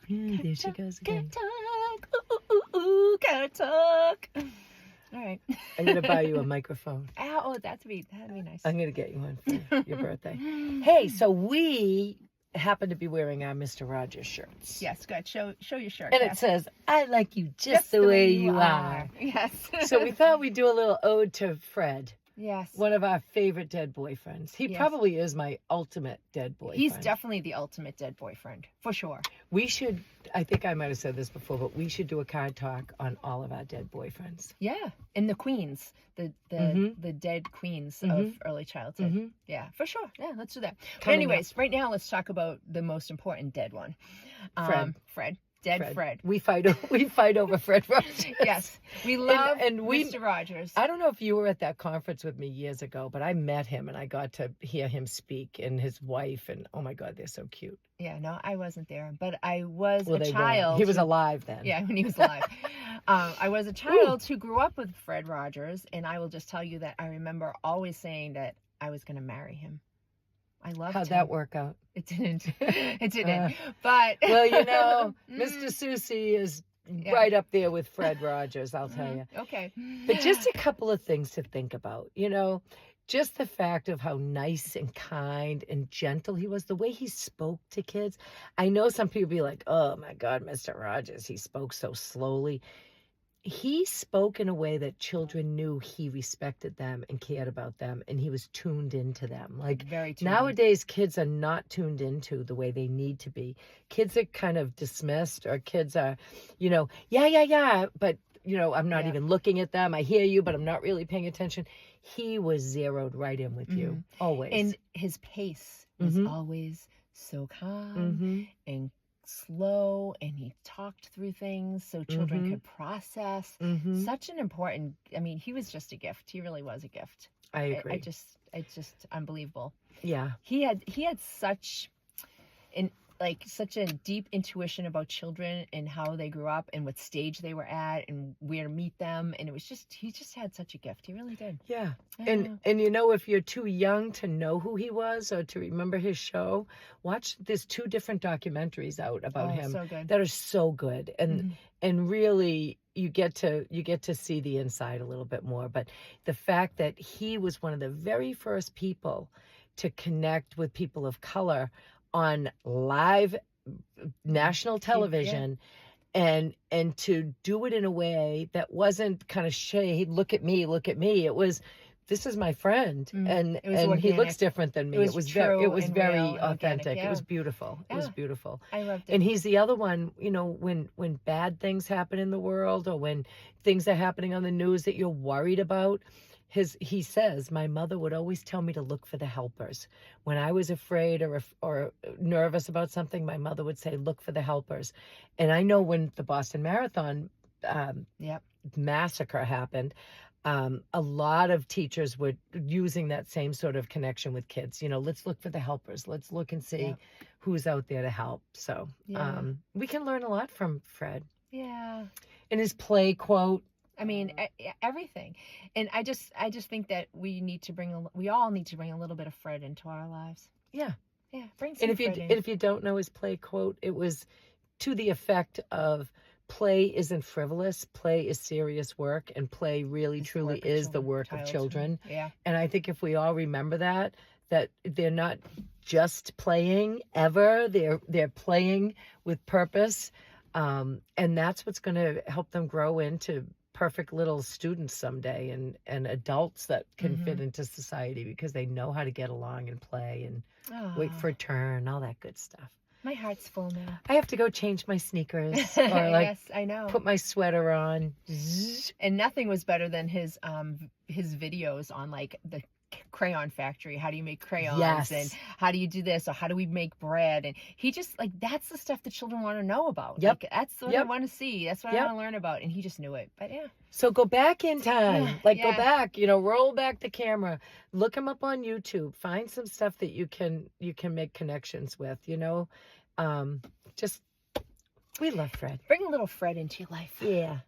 There she goes again. Talk. Ooh, gotta talk. All right. I'm gonna buy you a microphone. Oh, that'd be nice. I'm gonna get you one for your birthday. Hey, so we happen to be wearing our Mr. Rogers shirts. Yes, good. Show your shirt. And Cass. it says, "I like you just the way you are." Yes. So we thought we'd do a little ode to Fred, Yes. one of our favorite dead boyfriends. He Yes. probably is my ultimate dead boyfriend. He's definitely the ultimate dead boyfriend, for sure. We should, I think I might have said this before, but we should do a card talk on all of our dead boyfriends. Yeah, and the queens, the dead queens of early childhood. Yeah, for sure. Yeah, let's do that. But Coming anyways, right now let's talk about the most important dead one. Fred. Dead Fred. We fight over Fred Rogers. Yes, we love and Mr. Rogers. I don't know if you were at that conference with me years ago, but I met him and I got to hear him speak and his wife, and oh my God, they're so cute. Yeah, no, I wasn't there, but I was Well, a they child. were. He was alive then. Yeah, when he was alive. I was a child who grew up with Fred Rogers, and I will just tell you that I remember always saying that I was going to marry him. I loved him. How'd that work out? It didn't. It didn't. But well, you know, Mr. Susie is right up there with Fred Rogers, I'll tell you. Okay. But just a couple of things to think about, you know, just the fact of how nice and kind and gentle he was, the way he spoke to kids. I know some people be like, oh my God, Mr. Rogers, he spoke so slowly. He spoke in a way that children knew he respected them and cared about them, and he was tuned into them. Like, very tuned nowadays, kids are not tuned into the way they need to be. Kids are kind of dismissed, or kids are, you know, yeah, but, you know, I'm not even looking at them. I hear you, but I'm not really paying attention. He was zeroed right in with you, always. And his pace was always so calm and slow, and he talked through things so children could process. Such an important, I mean, he was just a gift. He really was a gift. I agree. It's just unbelievable. Yeah. He had such such a deep intuition about children and how they grew up and what stage they were at and where to meet them, and it was just, he just had such a gift. He really did. Yeah. And you know, if you're too young to know who he was or to remember his show, watch, there's 2 different documentaries out about him that are so good, and really you get to see the inside a little bit more. But the fact that he was one of the very first people to connect with people of color on live national television, and to do it in a way that wasn't kind of shade, look at me, it was, this is my friend, and he looks different than me. It was very authentic. It was beautiful. It was beautiful. I loved it. And he's the other one, you know, when bad things happen in the world, or when things are happening on the news that you're worried about, he says, my mother would always tell me to look for the helpers. When I was afraid or nervous about something, my mother would say, look for the helpers. And I know when the Boston Marathon massacre happened, a lot of teachers were using that same sort of connection with kids. You know, let's look for the helpers. Let's look and see who's out there to help. So we can learn a lot from Fred. Yeah. And his play quote. I mean, everything. And I just think that we all need to bring a little bit of Fred into our lives. Yeah. Yeah. Bring some Fred in. And if you don't know his play quote, it was to the effect of, play isn't frivolous, play is serious work, and play really truly is the work of children. Yeah. And I think if we all remember that they're not just playing ever, they're playing with purpose. And that's what's going to help them grow into perfect little students someday, and adults that can fit into society, because they know how to get along and play and wait for a turn, all that good stuff. My heart's full now. I have to go change my sneakers, or yes, I know. Put my sweater on. And nothing was better than his videos on like the crayon factory. How do you make crayons, and how do you do this, or how do we make bread? And he just, like, that's the stuff that children want to know about. Like, that's what I want to see, that's what I want to learn about, and he just knew it. But so go back in time, go back, you know, roll back the camera, look him up on YouTube, find some stuff that you can make connections with, you know. Just, we love Fred. Bring a little Fred into your life. Yeah.